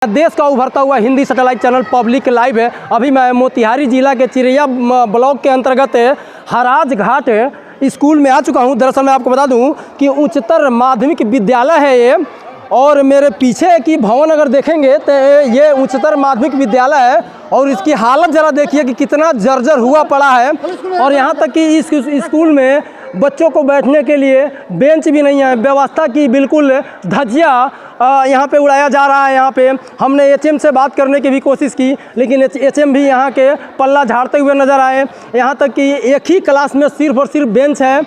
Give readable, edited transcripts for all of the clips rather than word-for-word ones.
देश का उभरता हुआ Hindi satellite channel public live है। अभी मैं मोतिहारी जिला के चिरैया ब्लॉक के अंतर्गत हराज घाट स्कूल में आ चुका हूं। दरअसल मैं आपको बता दूं कि उच्चतर माध्यमिक विद्यालय है ये, और मेरे पीछे की भवन अगर देखेंगे तो ये उच्चतर माध्यमिक विद्यालय है और इसकी हालत ज़रा देखिए कि कितना जर्जर हुआ पड़ा है। और यहाँ तक कि इस स्कूल में बच्चों को बैठने के लिए बेंच भी नहीं है, व्यवस्था की बिल्कुल धज्जिया यहाँ पे उड़ाया जा रहा है। यहाँ पे हमने एचएम से बात करने की भी कोशिश की, लेकिन एचएम भी यहाँ के पल्ला झाड़ते हुए नज़र आए। यहाँ तक कि एक ही क्लास में सिर्फ और सिर्फ बेंच है,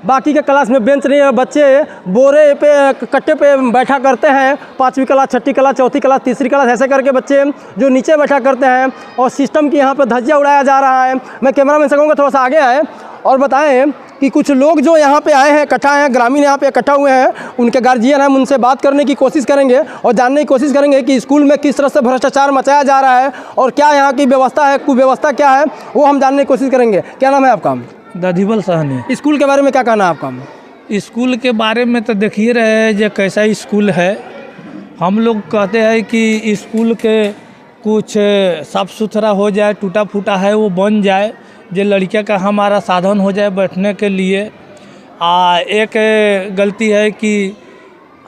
बाकी के क्लास में बेंच नहीं है। बच्चे बोरे पे कट्टे पे बैठा करते हैं, 5वीं क्लास, 6ठी क्लास, 4थी क्लास, 3री क्लास, ऐसे करके बच्चे जो नीचे बैठा करते हैं और सिस्टम की यहाँ पे धज्जिया उड़ाया जा रहा है। मैं कैमरामैन से कहूँगा थोड़ा सा आगे आए और बताएं कि कुछ लोग जो यहाँ पे आए हैं, इकट्ठा हैं, ग्रामीण यहाँ पे इकट्ठा हुए हैं, उनके गार्जियन हैं, उनसे बात करने की कोशिश करेंगे और जानने की कोशिश करेंगे कि स्कूल में किस तरह से भ्रष्टाचार मचाया जा रहा है और क्या यहाँ की व्यवस्था है, कुव्यवस्था क्या है, वो हम जानने की कोशिश करेंगे। क्या नाम है आपका? दधिवल सहनी। स्कूल के बारे में क्या कहना है आपका? स्कूल के बारे में तो देखिए रहे जो कैसा स्कूल है। हम लोग कहते हैं कि स्कूल के कुछ साफ सुथरा हो जाए, टूटा फूटा है वो बन जाए, जो लड़किया का हमारा साधन हो जाए बैठने के लिए। एक गलती है कि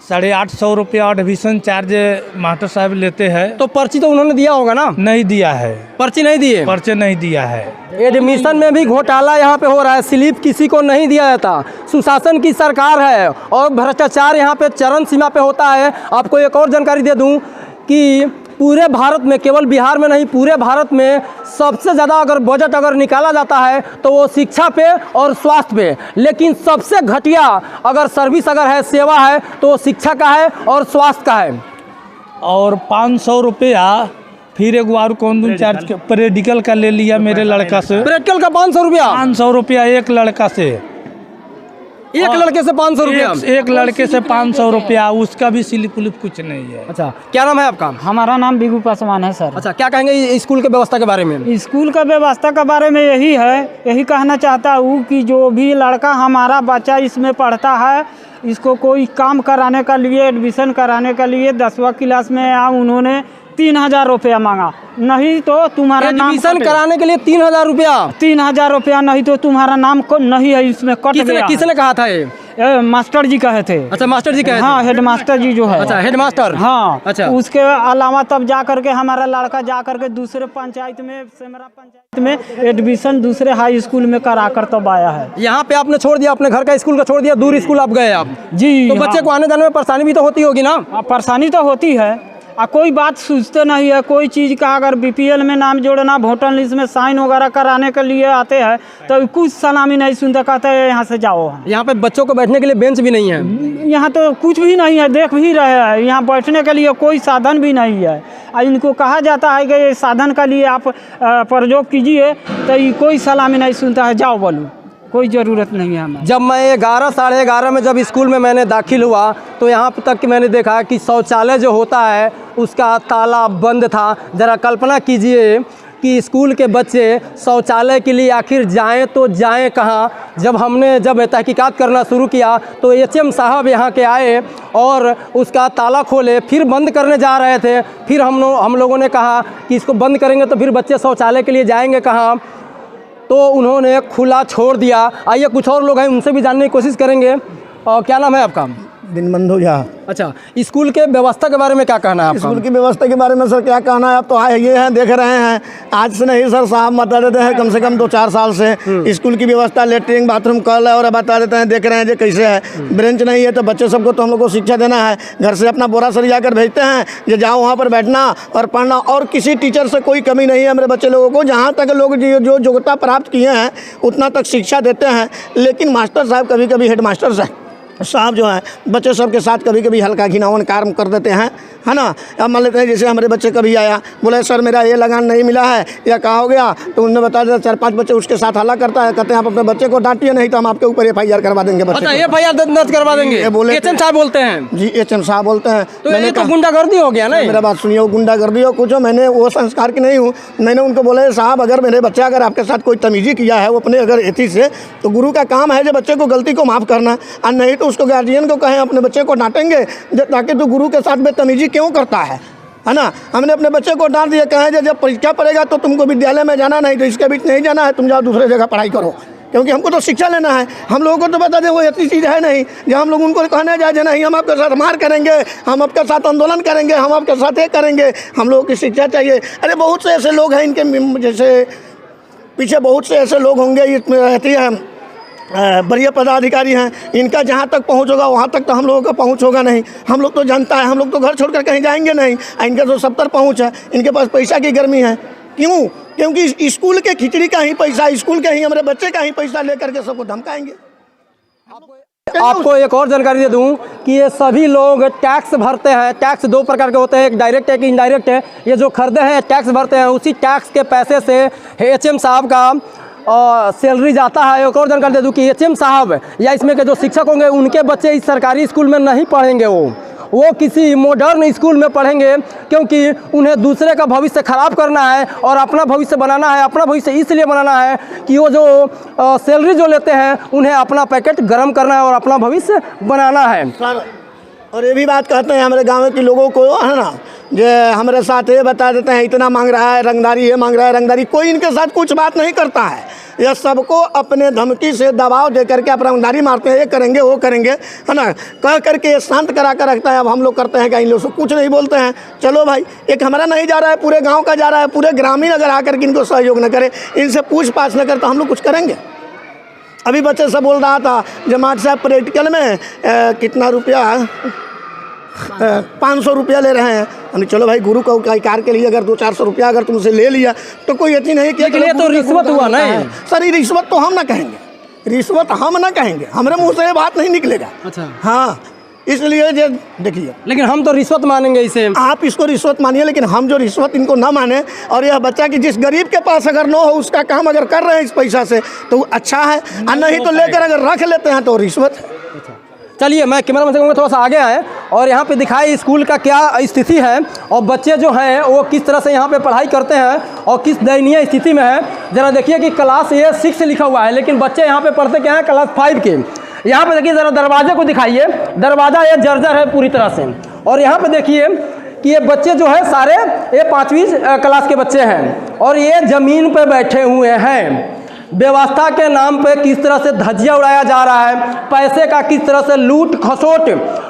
850 रुपया एडमिशन चार्ज मास्टर साहब लेते हैं। तो पर्ची तो उन्होंने दिया होगा ना? नहीं दिया है, पर्ची नहीं दिए, पर्चे नहीं दिया है। एडमिशन में भी घोटाला यहाँ पे हो रहा है, स्लिप किसी को नहीं दिया जाता। सुशासन की सरकार है और भ्रष्टाचार यहाँ पे चरम सीमा पे होता है। आपको एक और जानकारी दे दूँ कि पूरे भारत में, केवल बिहार में नहीं, पूरे भारत में सबसे ज़्यादा अगर बजट अगर निकाला जाता है तो वो शिक्षा पे और स्वास्थ्य पे, लेकिन सबसे घटिया अगर सर्विस अगर है, सेवा है, तो वो शिक्षा का है और स्वास्थ्य का है। और 500 रुपया फिर एक बार कौन चार्ज प्रेडिकल का ले लिया मेरे लड़का से। प्रेडिकल का 500 रुपया? 500 रुपया एक लड़का से, एक लड़के से 500 रुपया? एक लड़के से 500 रुपया, उसका भी स्लिप उलिप कुछ नहीं है। अच्छा, क्या नाम है आपका? हमारा नाम बिगू पासवान है सर। अच्छा, क्या कहेंगे स्कूल के व्यवस्था के बारे में? स्कूल का व्यवस्था के बारे में यही कहना चाहता हूँ कि जो भी लड़का हमारा बच्चा इसमें पढ़ता है, इसको कोई काम कराने के लिए, एडमिशन कराने के लिए 10वीं क्लास में उन्होंने 3000 रुपया मांगा। नहीं तो तुम्हारा नाम एडमिशन कराने के लिए 3000 रुपया? 3000 रुपया, नहीं तो तुम्हारा नाम को नहीं है इसमें, कट गया। किसने कहा था ये? मास्टर जी कहे थे। अच्छा, मास्टर जी कहे थे? हाँ, हेड मास्टर जी जो है। अच्छा, हेड मास्टर। हाँ। अच्छा, उसके अलावा तब जा करके हमारा लड़का जा करके दूसरे पंचायत में, सेमरा पंचायत में एडमिशन दूसरे हाई स्कूल में करा कर तब आया है। यहाँ पे आपने छोड़ दिया, अपने घर का स्कूल का छोड़ दिया, दूर स्कूल आप गए आप जी। तो बच्चे को आने जाने में परेशानी भी तो होती होगी ना? परेशानी तो होती है, कोई बात सोचते नहीं है। कोई चीज़ का अगर बीपीएल में नाम जोड़ना, वोटर लिस्ट में साइन वगैरह कराने के लिए आते हैं तो कुछ सलामी नहीं सुनते, कहते हैं यहाँ से जाओ। यहाँ पे बच्चों को बैठने के लिए बेंच भी नहीं है? यहाँ तो कुछ भी नहीं है, देख भी रहे हैं, यहाँ बैठने के लिए कोई साधन भी नहीं है। इनको कहा जाता है कि ये साधन के लिए आप प्रयोग कीजिए, तो ये कोई सलामी नहीं सुनता है, जाओ बोलो, कोई ज़रूरत नहीं है हमें। जब मैं 11, साढ़े 11 में जब स्कूल में मैंने दाखिल हुआ तो यहाँ तक कि मैंने देखा कि शौचालय जो होता है उसका ताला बंद था। ज़रा कल्पना कीजिए कि स्कूल के बच्चे शौचालय के लिए आखिर जाएं तो जाएं कहाँ। जब तहकीकात करना शुरू किया तो एचएम साहब यहाँ के आए और उसका ताला खोले, फिर बंद करने जा रहे थे। फिर हम लोगों ने कहा कि इसको बंद करेंगे तो फिर बच्चे शौचालय के लिए जाएंगे कहाँ, तो उन्होंने खुला छोड़ दिया। आइए कुछ और लोग हैं, उनसे भी जानने की कोशिश करेंगे। और क्या नाम है आपका? दिनबंधु झा। अच्छा, स्कूल के व्यवस्था के बारे में क्या कहना है आपका? स्कूल की व्यवस्था के बारे में सर क्या कहना है, आप तो आए ये हैं, देख रहे हैं, आज से नहीं सर, साहब बता देते हैं कम से कम 2-4 साल से स्कूल की व्यवस्था, लेटरिन बाथरूम कल है, और बता देते हैं, देख रहे हैं जो कैसे है। ब्रेंच नहीं है तो बच्चे सबको तो हम लोग को शिक्षा देना है, घर से अपना बोरा सरिया कर भेजते हैं जो जाओ वहाँ पर बैठना और पढ़ना, और किसी टीचर से कोई कमी नहीं है मेरे बच्चे लोगों को। जहाँ तक लोग जो योग्यता प्राप्त किए हैं उतना तक शिक्षा देते हैं, लेकिन मास्टर साहब कभी कभी, हेड मास्टर साहब जो हैं बच्चे सब के साथ कभी कभी हल्का घिनौन कार्य कर देते हैं, है ना। अब मान लेते हैं जैसे हमारे बच्चे कभी आया, बोले सर मेरा ये लगान नहीं मिला है या कहा हो गया, तो उन्होंने बता दिया 4-5 बच्चे उसके साथ हल्ला करता है, कहते हैं आप अपने बच्चे को डांटिए नहीं तो हम आपके ऊपर FIR करवा देंगे। अच्छा, FIR दर्ज करवा देंगे? ये बोले एचएम साहब बोलते हैं? जी, एचएम साहब बोलते हैं। तो ये तो गुंडागर्दी हो गया ना? मेरा बात सुनिए, वो गुंडागर्दी हो कुछ हो, मैंने वो संस्कार की नहीं हूँ। मैंने उनको बोले साहब अगर मेरे बच्चा अगर आपके साथ कोई तमीज़ी किया है वो अपने अगर एथी से, तो गुरु का काम है जो बच्चे को गलती को माफ़ करना, और नहीं तो उसको गार्जियन को कहें अपने बच्चे को डांटेंगे ताकि तू गुरु के साथ बदतमीजी क्यों करता है। है ना। हमने अपने बच्चे को डांट दिया, कहें जब परीक्षा पड़ेगा तो तुमको विद्यालय में जाना नहीं, तो इसके बीच नहीं जाना है, तुम जाओ दूसरे जगह पढ़ाई करो, क्योंकि हमको तो शिक्षा लेना है। हम लोगों को तो बता दें वो ऐसी चीज़ है नहीं जो हम लोग उनको कहने जाए नहीं हम आपके साथ मार करेंगे, हम आपके साथ आंदोलन करेंगे, हम आपके साथ ये करेंगे। हम लोगों की शिक्षा चाहिए। अरे बहुत से ऐसे लोग हैं इनके जैसे पीछे बहुत से ऐसे लोग होंगे, इसमें रहती है बड़े पदाधिकारी हैं, इनका जहाँ तक पहुँच होगा वहाँ तक तो हम लोगों का पहुँच होगा नहीं। हम लोग तो जनता है, हम लोग तो घर छोड़कर कहीं जाएंगे नहीं। इनके तो 70 पहुँच है, इनके पास पैसा की गर्मी है। क्यों? क्योंकि स्कूल के खिचड़ी का ही पैसा, स्कूल के ही हमारे बच्चे का ही पैसा लेकर के सबको धमकाएंगे। आपको एक और जानकारी दे दूं कि ये सभी लोग टैक्स भरते हैं। टैक्स 2 प्रकार के होते हैं, एक डायरेक्ट है, एक इनडायरेक्ट है। ये जो खरीदे हैं टैक्स भरते हैं, उसी टैक्स के पैसे से HM साहब का सैलरी जाता है। एक और जानकारी दे दूं कि HM साहब या इसमें के जो शिक्षक होंगे उनके बच्चे इस सरकारी स्कूल में नहीं पढ़ेंगे, वो किसी मॉडर्न स्कूल में पढ़ेंगे, क्योंकि उन्हें दूसरे का भविष्य खराब करना है और अपना भविष्य बनाना है। अपना भविष्य इसलिए बनाना है कि वो जो सैलरी जो लेते हैं उन्हें अपना पैकेट गर्म करना है और अपना भविष्य बनाना है। और ये भी बात कहते हैं हमारे गाँव के लोगों को, है ना, जो हमारे साथ ये बता देते हैं इतना मांग रहा है रंगदारी, ये मांग रहा है रंगदारी। कोई इनके साथ कुछ बात नहीं करता है। यह सबको अपने धमकी से दबाव दे करके आप रंगदारी मारते हैं, ये करेंगे वो करेंगे, है ना, कह करके ये शांत करा कर रखता है। अब हम लोग करते हैं कि इन लोग से कुछ नहीं बोलते हैं। चलो भाई, एक हमारा नहीं जा रहा है, पूरे गाँव का जा रहा है। पूरे ग्रामीण अगर आकर के इनको सहयोग न करे, इनसे पूछ पाछ न करे, तो हम लोग कुछ करेंगे। अभी बच्चे से बोल रहा था जमात साहब प्रैक्टिकल में कितना रुपया 500 रुपया ले रहे हैं। हमने चलो भाई, गुरु का कार के लिए अगर 200-400 रुपया अगर तुमसे ले लिया तो कोई यकीन नहीं कि ये तो रिश्वत हुआ नहीं सर। ये रिश्वत तो हम ना कहेंगे, रिश्वत हम ना कहेंगे, हमारे मुंह से ये बात नहीं निकलेगा। अच्छा, हाँ, इसलिए जो देखिए, लेकिन हम तो रिश्वत मानेंगे इसे। आप इसको रिश्वत मानिए, लेकिन हम जो रिश्वत इनको ना माने। और यह बच्चा कि जिस गरीब के पास अगर न हो उसका काम अगर कर रहे हैं इस पैसा से तो अच्छा है, और नहीं तो लेकर अगर रख लेते हैं तो रिश्वत है। चलिए, मैं कैमरा मैन से कहूँगा थोड़ा सा आगे आए और यहाँ पे दिखाए स्कूल का क्या स्थिति है और बच्चे जो हैं वो किस तरह से यहाँ पे पढ़ाई करते हैं और किस दयनीय स्थिति में है। ज़रा देखिए कि क्लास ये 6 लिखा हुआ है, लेकिन बच्चे यहाँ पे पढ़ते क्या हैं, क्लास 5 के। यहाँ पे देखिए, ज़रा दरवाजे को दिखाइए, दरवाज़ा ये जर्जर है पूरी तरह से। और यहाँ पे देखिए कि ये बच्चे जो है सारे ये 5वीं क्लास के बच्चे हैं और ये ज़मीन पर बैठे हुए हैं। व्यवस्था के नाम पे किस तरह से धज्जियां उड़ाया जा रहा है, पैसे का किस तरह से लूट खसोट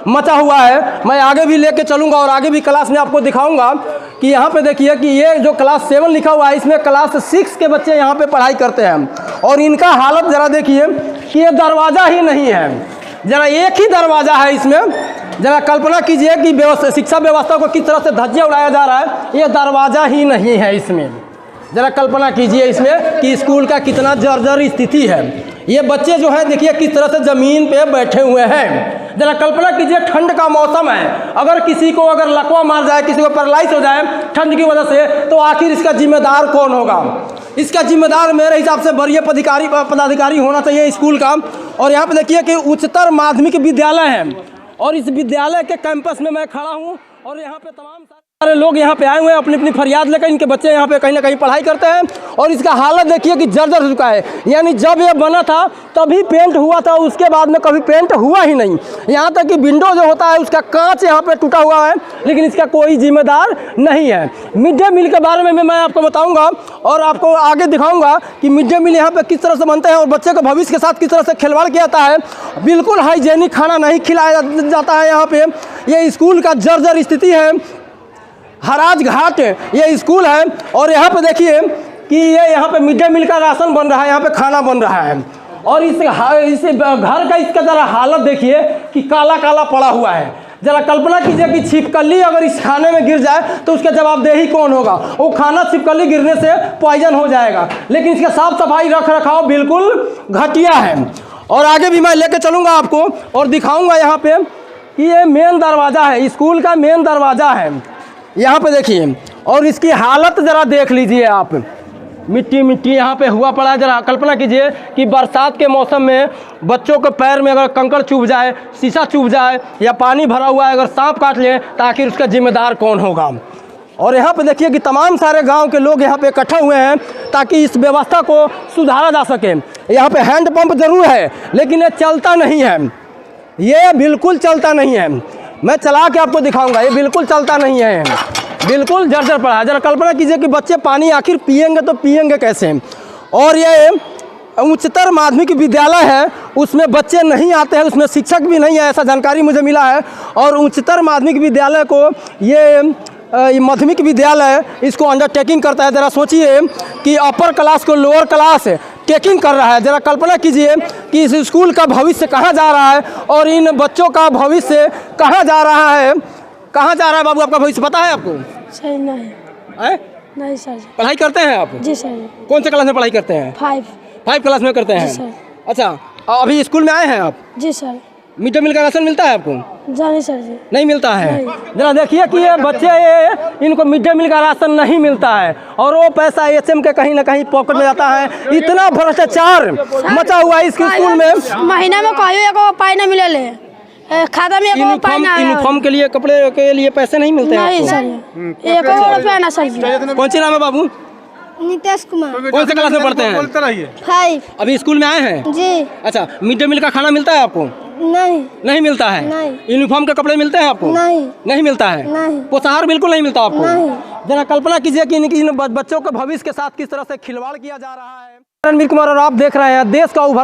मचा हुआ है। मैं आगे भी लेके चलूँगा और आगे भी क्लास में आपको दिखाऊंगा कि यहाँ पे देखिए कि ये जो क्लास 7 लिखा हुआ है इसमें क्लास 6 के बच्चे यहाँ पे पढ़ाई करते हैं और इनका हालत ज़रा देखिए कि ये दरवाज़ा ही नहीं है। ज़रा एक ही दरवाज़ा है इसमें। ज़रा कल्पना कीजिए कि शिक्षा व्यवस्था को किस तरह से धज्जियां उड़ाया जा रहा है। ये दरवाज़ा ही नहीं है इसमें। ज़रा कल्पना कीजिए इसमें कि स्कूल का कितना जर्जर स्थिति है। ये बच्चे जो हैं देखिए किस तरह से ज़मीन पे बैठे हुए हैं। ज़रा कल्पना कीजिए, ठंड का मौसम है, अगर किसी को अगर लकवा मार जाए, किसी को पैरालाइज हो जाए ठंड की वजह से, तो आखिर इसका जिम्मेदार कौन होगा? इसका जिम्मेदार मेरे हिसाब से वरीय पदाधिकारी होना चाहिए स्कूल का। और यहाँ पे देखिए कि उच्चतर माध्यमिक विद्यालय है और इस विद्यालय के कैंपस में मैं खड़ा हूँ और यहाँ पे तमाम सारे लोग यहाँ पे आए हुए हैं अपनी अपनी फरियाद लेकर। इनके बच्चे यहाँ पे कहीं ना कहीं पढ़ाई करते हैं और इसका हालत देखिए कि जर्जर हो चुका है। यानी जब ये बना था तभी पेंट हुआ था, उसके बाद में कभी पेंट हुआ ही नहीं। यहाँ तक कि विंडो जो होता है उसका कांच यहाँ पे टूटा हुआ है, लेकिन इसका कोई जिम्मेदार नहीं है। मिड डे मील के बारे में मैं आपको बताऊँगा और आपको आगे दिखाऊँगा कि मिड डे मील यहाँ पर किस तरह से बनते हैं और बच्चे को भविष्य के साथ किस तरह से खिलवाड़ किया जाता है। बिल्कुल हाइजेनिक खाना नहीं खिलाया जाता है यहाँ पे। ये स्कूल का जर्जर स्थिति है। हराज घाट ये स्कूल है और यहाँ पे देखिए कि ये यहाँ पे मिड डे मील का राशन बन रहा है, यहाँ पे खाना बन रहा है और इस घर का इसका ज़रा हालत देखिए कि काला काला पड़ा हुआ है। ज़रा कल्पना कीजिए कि छिपकली अगर इस खाने में गिर जाए तो उसका जवाबदेही कौन होगा? वो खाना छिपकली गिरने से पॉइजन हो जाएगा, लेकिन इसका साफ सफाई रख रखाव बिल्कुल घटिया है। और आगे भी मैं लेके चलूँगा आपको और दिखाऊँगा यहाँ पे कि ये मेन दरवाज़ा है, स्कूल का मेन दरवाज़ा है। यहाँ पे देखिए और इसकी हालत ज़रा देख लीजिए आप। मिट्टी मिट्टी यहाँ पे हुआ पड़ा है। ज़रा कल्पना कीजिए कि बरसात के मौसम में बच्चों के पैर में अगर कंकड़ चुभ जाए, शीशा चुभ जाए या पानी भरा हुआ है, अगर सांप काट ले तो आखिर उसका जिम्मेदार कौन होगा? और यहाँ पे देखिए कि तमाम सारे गांव के लोग यहाँ पे इकट्ठा हुए हैं ताकि इस व्यवस्था को सुधारा जा सके। यहाँ पे हैंडपम्प ज़रूर है लेकिन ये चलता नहीं है, ये बिल्कुल चलता नहीं है। मैं चला के आपको दिखाऊंगा, ये बिल्कुल चलता नहीं है। बिल्कुल जर्जर पड़ा है। जरा कल्पना कीजिए कि बच्चे पानी आखिर पिएंगे तो पिएंगे कैसे। और ये उच्चतर माध्यमिक विद्यालय है, उसमें बच्चे नहीं आते हैं, उसमें शिक्षक भी नहीं है, ऐसा जानकारी मुझे मिला है। और उच्चतर माध्यमिक विद्यालय को ये माध्यमिक विद्यालय इसको अंडरटेकिंग करता है। ज़रा सोचिए कि अपर क्लास को लोअर क्लास टेकिंग कर रहा है। ज़रा कल्पना कीजिए कि इस स्कूल का भविष्य कहाँ जा रहा है और इन बच्चों का भविष्य कहाँ जा रहा है। कहाँ जा रहा है बाबू, आपका भविष्य पता है आपको? सर नहीं। है? नहीं सर। पढ़ाई करते हैं आप? जी सर। कौन से क्लास में पढ़ाई करते हैं? 5 क्लास में करते हैं। जी सर। अच्छा, अभी स्कूल में आए हैं आप? जी सर। मिड डे मील का राशन मिलता है आपको? जाने सर जी। नहीं मिलता है। नहीं। जरा देखिए कि ये बच्चे इनको मिड डे मील का राशन नहीं मिलता है और वो पैसा एचएम के कहीं ना कहीं पॉकेट में जाता है। इतना भ्रष्टाचार मचा हुआ है इस स्कूल में। महीना में कहियो एको पाई ना मिले, खाता में एको पाई ना। यूनिफॉर्म के लिए, कपड़े के लिए पैसे नहीं मिलते हैं नहीं आपको? सर, एको रुपया ना सर जी। कौन सी नाम है बाबू? नितेश कुमार। कौन से क्लास में पढ़ते हैं? 5। अभी स्कूल में आए हैं? जी। अच्छा, मिड डे मील का खाना मिलता है आपको? नहीं। नहीं मिलता है। नहीं। यूनिफॉर्म के कपड़े मिलते हैं आपको? नहीं। नहीं मिलता है। नहीं। पोषाहार बिल्कुल नहीं मिलता आपको? नहीं। जरा कल्पना कीजिए कि इन बच्चों के भविष्य के साथ किस तरह से खिलवाड़ किया जा रहा है। रणवीर कुमार और आप देख रहे हैं देश का उभर